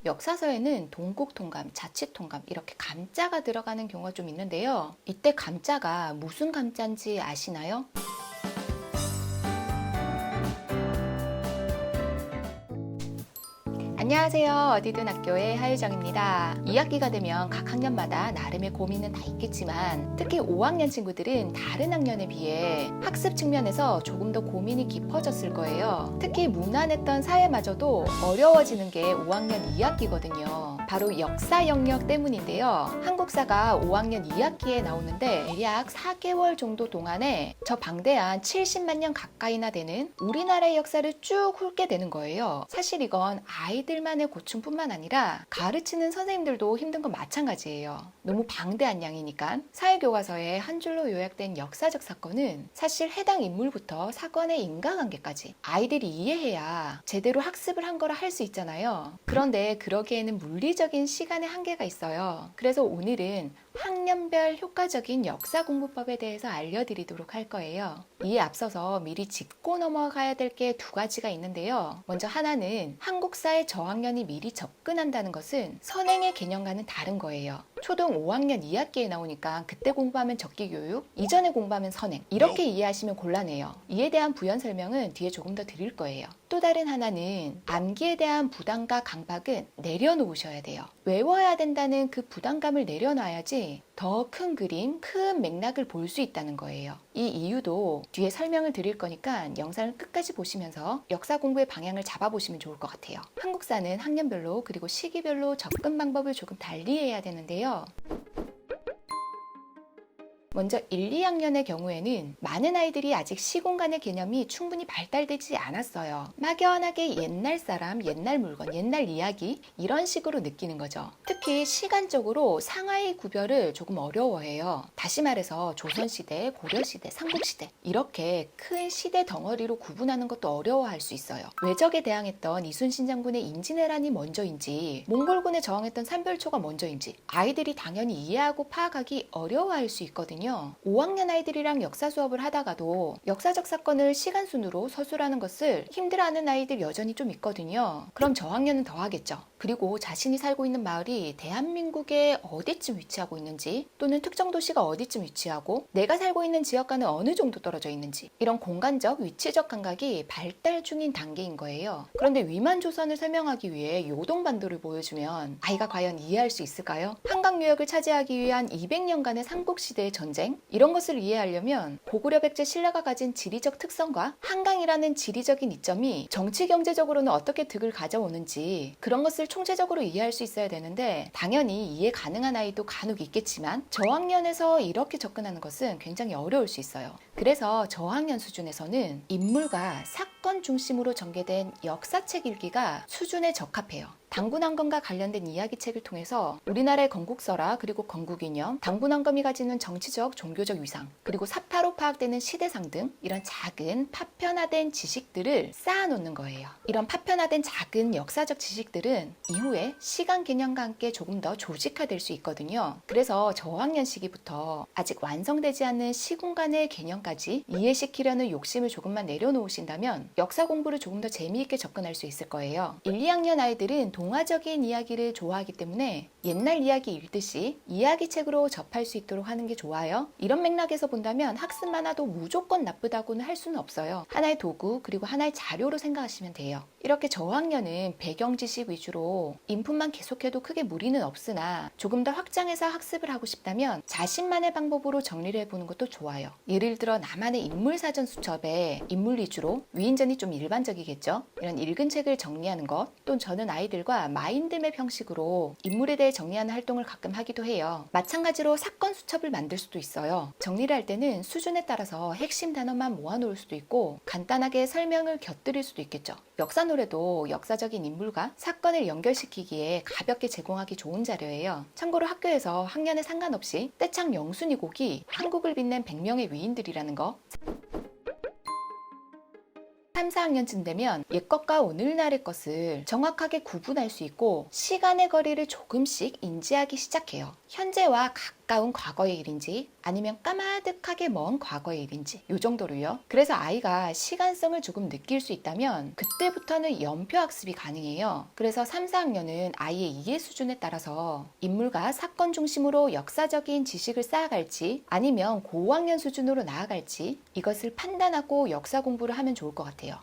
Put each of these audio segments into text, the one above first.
역사서에는 동국통감, 자치통감 이렇게 감자가 들어가는 경우가 좀 있는데요. 이때 감자가 무슨 감자인지 아시나요? 안녕하세요. 어디든 학교의 하유정입니다. 2학기가 되면 각 학년마다 나름의 고민은 다 있겠지만 특히 5학년 친구들은 다른 학년에 비해 학습 측면에서 조금 더 고민이 깊어졌을 거예요. 특히 무난했던 사회마저도 어려워지는 게 5학년 2학기거든요. 바로 역사 영역 때문인데요. 한국사가 5학년 2학기에 나오는데 대략 4개월 정도 동안에 저 방대한 70만 년 가까이나 되는 우리나라의 역사를 쭉 훑게 되는 거예요. 사실 이건 아이들만의 고충뿐만 아니라 가르치는 선생님들도 힘든 건 마찬가지예요. 너무 방대한 양이니까. 사회교과서에 한 줄로 요약된 역사적 사건은 사실 해당 인물부터 사건의 인과관계까지 아이들이 이해해야 제대로 학습을 한 거라 할 수 있잖아요. 그런데 그러기에는 물리적인 시간의 한계가 있어요. 그래서 오늘은 학년별 효과적인 역사 공부법에 대해서 알려드리도록 할 거예요. 이에 앞서서 미리 짚고 넘어가야 될 게 두 가지가 있는데요. 먼저 하나는 한국사의 저학년이 미리 접근한다는 것은 선행의 개념과는 다른 거예요. 초등 5학년 2학기에 나오니까 그때 공부하면 적기교육, 이전에 공부하면 선행 이렇게 이해하시면 곤란해요. 이에 대한 부연 설명은 뒤에 조금 더 드릴 거예요. 또 다른 하나는 암기에 대한 부담과 강박은 내려놓으셔야 돼요. 외워야 된다는 그 부담감을 내려놔야지 더 큰 그림, 큰 맥락을 볼 수 있다는 거예요. 이 이유도 뒤에 설명을 드릴 거니까 영상을 끝까지 보시면서 역사 공부의 방향을 잡아보시면 좋을 것 같아요. 한국사는 학년별로 그리고 시기별로 접근 방법을 조금 달리 해야 되는데요. 먼저 1, 2학년의 경우에는 많은 아이들이 아직 시공간의 개념이 충분히 발달되지 않았어요. 막연하게 옛날 사람, 옛날 물건, 옛날 이야기 이런 식으로 느끼는 거죠. 특히 시간적으로 상하이 구별을 조금 어려워해요. 다시 말해서 조선시대, 고려시대, 삼국시대 이렇게 큰 시대 덩어리로 구분하는 것도 어려워할 수 있어요. 외적에 대항했던 이순신 장군의 임진왜란이 먼저인지 몽골군에 저항했던 삼별초가 먼저인지 아이들이 당연히 이해하고 파악하기 어려워할 수 있거든요. 5학년 아이들이랑 역사 수업을 하다가도 역사적 사건을 시간순으로 서술하는 것을 힘들어하는 아이들 여전히 좀 있거든요. 그럼 저학년은 더 하겠죠. 그리고 자신이 살고 있는 마을이 대한민국의 어디쯤 위치하고 있는지 또는 특정 도시가 어디쯤 위치하고 내가 살고 있는 지역과는 어느 정도 떨어져 있는지 이런 공간적, 위치적 감각이 발달 중인 단계인 거예요. 그런데 위만 조선을 설명하기 위해 요동반도를 보여주면 아이가 과연 이해할 수 있을까요? 한강 유역을 차지하기 위한 200년간의 삼국시대의 전쟁 이런 것을 이해하려면 고구려 백제 신라가 가진 지리적 특성과 한강이라는 지리적인 이점이 정치 경제적으로는 어떻게 득을 가져오는지 그런 것을 총체적으로 이해할 수 있어야 되는데 당연히 이해 가능한 아이도 간혹 있겠지만 저학년에서 이렇게 접근하는 것은 굉장히 어려울 수 있어요. 그래서 저학년 수준에서는 인물과 사건 중심으로 전개된 역사책 읽기가 수준에 적합해요. 당군왕건과 관련된 이야기책을 통해서 우리나라의 건국설화 그리고 건국이념, 당군왕건이 가지는 정치적, 종교적 위상, 그리고 사파로 파악되는 시대상 등 이런 작은 파편화된 지식들을 쌓아놓는 거예요. 이런 파편화된 작은 역사적 지식들은 이후에 시간 개념과 함께 조금 더 조직화될 수 있거든요. 그래서 저학년 시기부터 아직 완성되지 않는 시공간의 개념까지 이해시키려는 욕심을 조금만 내려놓으신다면 역사 공부를 조금 더 재미있게 접근할 수 있을 거예요. 1, 2학년 아이들은 동화적인 이야기를 좋아하기 때문에 옛날 이야기 읽듯이 이야기책으로 접할 수 있도록 하는 게 좋아요. 이런 맥락에서 본다면 학습 만화도 무조건 나쁘다고는 할 수는 없어요. 하나의 도구 그리고 하나의 자료로 생각하시면 돼요. 이렇게 저학년은 배경 지식 위주로 인풋만 계속해도 크게 무리는 없으나 조금 더 확장해서 학습을 하고 싶다면 자신만의 방법으로 정리를 해보는 것도 좋아요. 예를 들어 나만의 인물사전 수첩에 인물 위주로 위인전이 좀 일반적이겠죠. 이런 읽은 책을 정리하는 것 또는 저는 아이들과 마인드맵 형식으로 인물에 대해 정리하는 활동을 가끔 하기도 해요. 마찬가지로 사건 수첩을 만들 수도 있어요. 정리를 할 때는 수준에 따라서 핵심 단어만 모아놓을 수도 있고 간단하게 설명을 곁들일 수도 있겠죠. 역사 노래도 역사적인 인물과 사건을 연결시키기에 가볍게 제공하기 좋은 자료예요. 참고로 학교에서 학년에 상관없이 떼창 영순이 곡이 한국을 빛낸 100명의 위인들이라는 거 3, 4학년쯤 되면 옛것과 오늘날의 것을 정확하게 구분할 수 있고 시간의 거리를 조금씩 인지하기 시작해요. 현재와 가까운 가까운 과거의 일인지 아니면 까마득하게 먼 과거의 일인지 요 정도로요. 그래서 아이가 시간성을 조금 느낄 수 있다면 그때부터는 연표 학습이 가능해요. 그래서 3, 4학년은 아이의 이해 수준에 따라서 인물과 사건 중심으로 역사적인 지식을 쌓아갈지 아니면 고학년 수준으로 나아갈지 이것을 판단하고 역사 공부를 하면 좋을 것 같아요.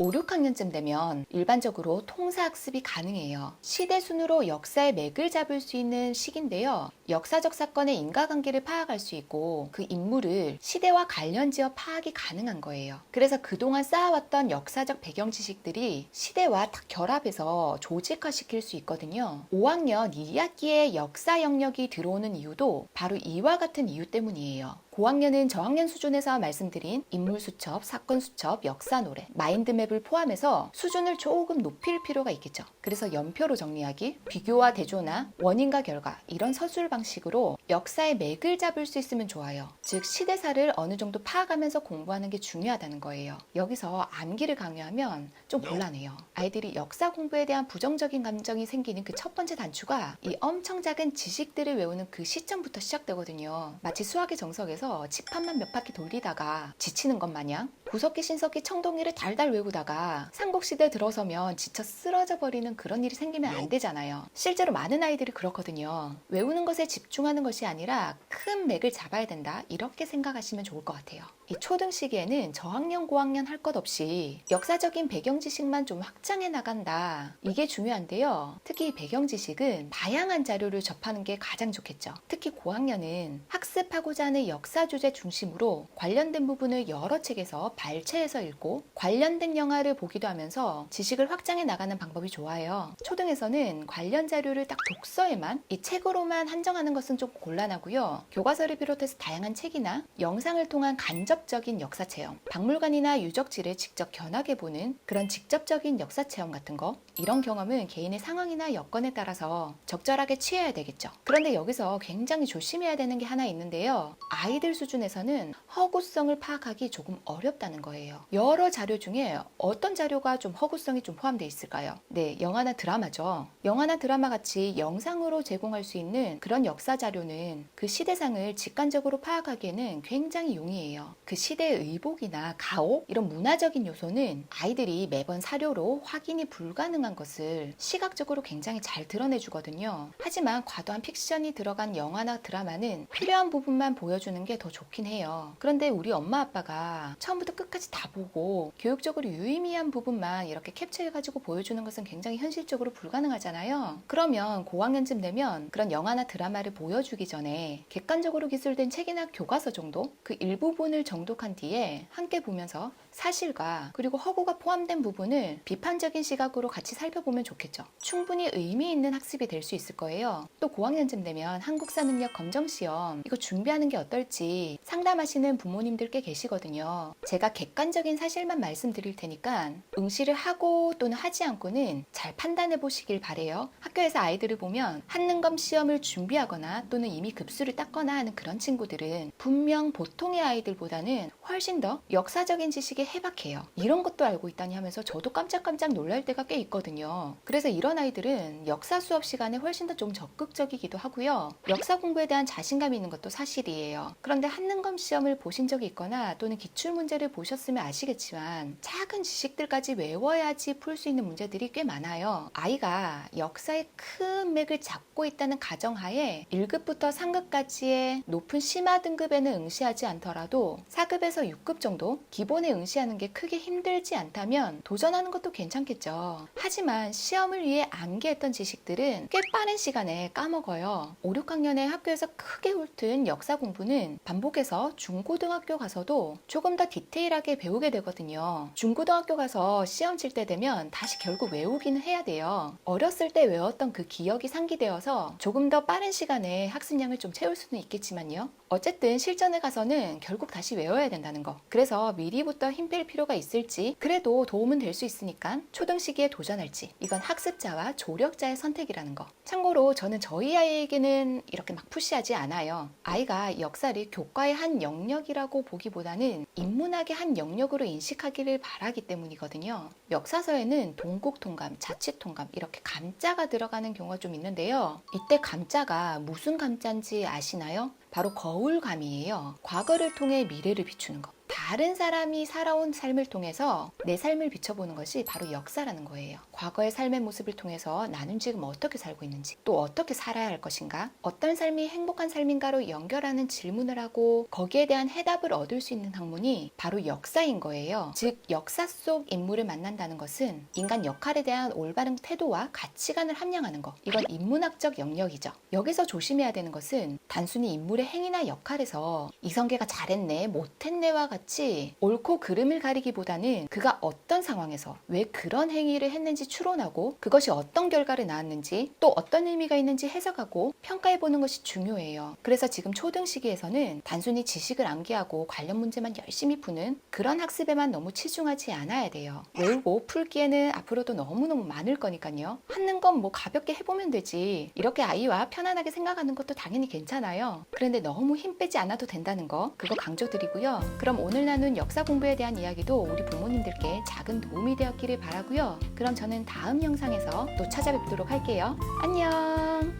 5, 6학년쯤 되면 일반적으로 통사학습이 가능해요. 시대순으로 역사의 맥을 잡을 수 있는 시기인데요. 역사적 사건의 인과관계를 파악할 수 있고 그 인물을 시대와 관련지어 파악이 가능한 거예요. 그래서 그동안 쌓아왔던 역사적 배경 지식들이 시대와 딱 결합해서 조직화시킬 수 있거든요. 5학년 2학기에 역사 영역이 들어오는 이유도 바로 이와 같은 이유 때문이에요. 고학년은 저학년 수준에서 말씀드린 인물 수첩, 사건 수첩, 역사 노래, 마인드맵을 포함해서 수준을 조금 높일 필요가 있겠죠. 그래서 연표로 정리하기, 비교와 대조나 원인과 결과 이런 서술 방식으로 역사의 맥을 잡을 수 있으면 좋아요. 즉 시대사를 어느 정도 파악하면서 공부하는 게 중요하다는 거예요. 여기서 암기를 강요하면 좀 곤란해요. 아이들이 역사 공부에 대한 부정적인 감정이 생기는 그 첫 번째 단추가 이 엄청 작은 지식들을 외우는 그 시점부터 시작되거든요. 마치 수학의 정석에서 칠판만 몇 바퀴 돌리다가 지치는 것 마냥 구석기, 신석기, 청동기를 달달 외우다가 삼국시대 들어서면 지쳐 쓰러져 버리는 그런 일이 생기면 안 되잖아요. 실제로 많은 아이들이 그렇거든요. 외우는 것에 집중하는 것이 아니라 큰 맥을 잡아야 된다. 이렇게 생각하시면 좋을 것 같아요. 이 초등 시기에는 저학년, 고학년 할 것 없이 역사적인 배경 지식만 좀 확장해 나간다. 이게 중요한데요. 특히 이 배경 지식은 다양한 자료를 접하는 게 가장 좋겠죠. 특히 고학년은 학습하고자 하는 역사 주제 중심으로 관련된 부분을 여러 책에서 발췌해서 읽고 관련된 영화를 보기도 하면서 지식을 확장해 나가는 방법이 좋아요. 초등에서는 관련 자료를 딱 독서에만 이 책으로만 한정하는 것은 좀 곤란하고요. 교과서를 비롯해서 다양한 책이나 영상을 통한 간접적인 역사 체험, 박물관이나 유적지를 직접 견학해 보는 그런 직접적인 역사 체험 같은 거 이런 경험은 개인의 상황이나 여건에 따라서 적절하게 취해야 되겠죠. 그런데 여기서 굉장히 조심해야 되는 게 하나 있는데요. 아이들 수준에서는 허구성을 파악하기 조금 어렵다는 거예요. 여러 자료 중에 어떤 자료가 좀 허구성이 좀 포함되어 있을까요? 네, 영화나 드라마죠. 영화나 드라마 같이 영상으로 제공할 수 있는 그런 역사 자료는 그 시대상을 직관적으로 파악하기에는 굉장히 용이해요. 그 시대의 의복이나 가오 이런 문화적인 요소는 아이들이 매번 사료로 확인이 불가능한 것을 시각적으로 굉장히 잘 드러내주거든요. 하지만 과도한 픽션이 들어간 영화나 드라마는 필요한 부분만 보여주는 게 더 좋긴 해요. 그런데 우리 엄마 아빠가 처음부터 끝까지 다 보고 교육적으로 유의미한 부분만 이렇게 캡처해가지고 보여주는 것은 굉장히 현실적으로 불가능하잖아요. 그러면 고학년쯤 되면 그런 영화나 드라마를 보여주기 전에 객관적으로 기술된 책이나 교과서 정도 그 일부분을 정독한 뒤에 함께 보면서 사실과 그리고 허구가 포함된 부분을 비판적인 시각으로 같이 살펴보면 좋겠죠. 충분히 의미 있는 학습이 될 수 있을 거예요. 또 고학년쯤 되면 한국사 능력 검정시험 이거 준비하는 게 어떨지 상담하시는 부모님들 꽤 계시거든요. 제가 객관적인 사실만 말씀드릴 테니까 응시를 하고 또는 하지 않고는 잘 판단해 보시길 바래요. 학교에서 아이들을 보면 한능검 시험을 준비하거나 또는 이미 급수를 땄거나 하는 그런 친구들은 분명 보통의 아이들보다는 훨씬 더 역사적인 지식에 해박해요. 이런 것도 알고 있다니 하면서 저도 깜짝깜짝 놀랄 때가 꽤 있거든요. 그래서 이런 아이들은 역사 수업 시간에 훨씬 더 좀 적극적이기도 하고요. 역사 공부에 대한 자신감이 있는 것도 사실이에요. 그런데 한능검 시험을 보신 적이 있거나 또는 기출문제를 보셨으면 아시겠지만 작은 지식들까지 외워야지 풀 수 있는 문제들이 꽤 많아요. 아이가 역사의 큰 맥을 잡고 있다는 가정하에 1급부터 3급까지의 높은 심화 등급에는 응시하지 않더라도 4급에서 6급 정도 기본에 응시하는 게 크게 힘들지 않다면 도전하는 것도 괜찮겠죠. 하지만 시험을 위해 암기했던 지식들은 꽤 빠른 시간에 까먹어요. 5, 6학년에 학교에서 크게 훑은 역사 공부는 반복해서 중고등학교 가서도 조금 더 디테일하게 배우게 되거든요. 중고등학교 가서 시험 칠 때 되면 다시 결국 외우기는 해야 돼요. 어렸을 때 외웠던 그 기억이 상기되어서 조금 더 빠른 시간에 학습량을 좀 채울 수는 있겠지만요. 어쨌든 실전에 가서는 결국 다시 외워야 된다는 거. 그래서 미리부터 힘 뺄 필요가 있을지, 그래도 도움은 될 수 있으니까 초등 시기에 도전할지, 이건 학습자와 조력자의 선택이라는 거. 참고로 저는 저희 아이에게는 이렇게 막 푸시하지 않아요. 아이가 역사를 교과의 한 영역이라고 보기보다는 인문학의 한 영역으로 인식하기를 바라기 때문이거든요. 역사서에는 동국통감, 자치통감 이렇게 감자가 들어가는 경우가 좀 있는데요. 이때 감자가 무슨 감자인지 아시나요? 바로 거울감이에요. 과거를 통해 미래를 비추는 거. 다른 사람이 살아온 삶을 통해서 내 삶을 비춰보는 것이 바로 역사라는 거예요. 과거의 삶의 모습을 통해서 나는 지금 어떻게 살고 있는지, 또 어떻게 살아야 할 것인가, 어떤 삶이 행복한 삶인가로 연결하는 질문을 하고 거기에 대한 해답을 얻을 수 있는 학문이 바로 역사인 거예요. 즉 역사 속 인물을 만난다는 것은 인간 역할에 대한 올바른 태도와 가치관을 함양하는 것. 이건 인문학적 영역이죠. 여기서 조심해야 되는 것은 단순히 인물의 행위나 역할에서 이성계가 잘했네, 못했네와 같이 옳고 그름을 가리기보다는 그가 어떤 상황에서 왜 그런 행위를 했는지 추론하고 그것이 어떤 결과를 낳았는지 또 어떤 의미가 있는지 해석하고 평가해보는 것이 중요해요. 그래서 지금 초등 시기에서는 단순히 지식을 암기하고 관련 문제만 열심히 푸는 그런 학습에만 너무 치중하지 않아야 돼요. 외우고 풀기에는 앞으로도 너무너무 많을 거니까요. 하는 건 뭐 가볍게 해보면 되지, 이렇게 아이와 편안하게 생각하는 것도 당연히 괜찮아요. 그런데 너무 힘 빼지 않아도 된다는 거, 그거 강조드리고요. 그럼 오늘 나눈 역사 공부에 대한 이야기도 우리 부모님들께 작은 도움이 되었기를 바라고요. 그럼 저는 다음 영상에서 또 찾아뵙도록 할게요. 안녕.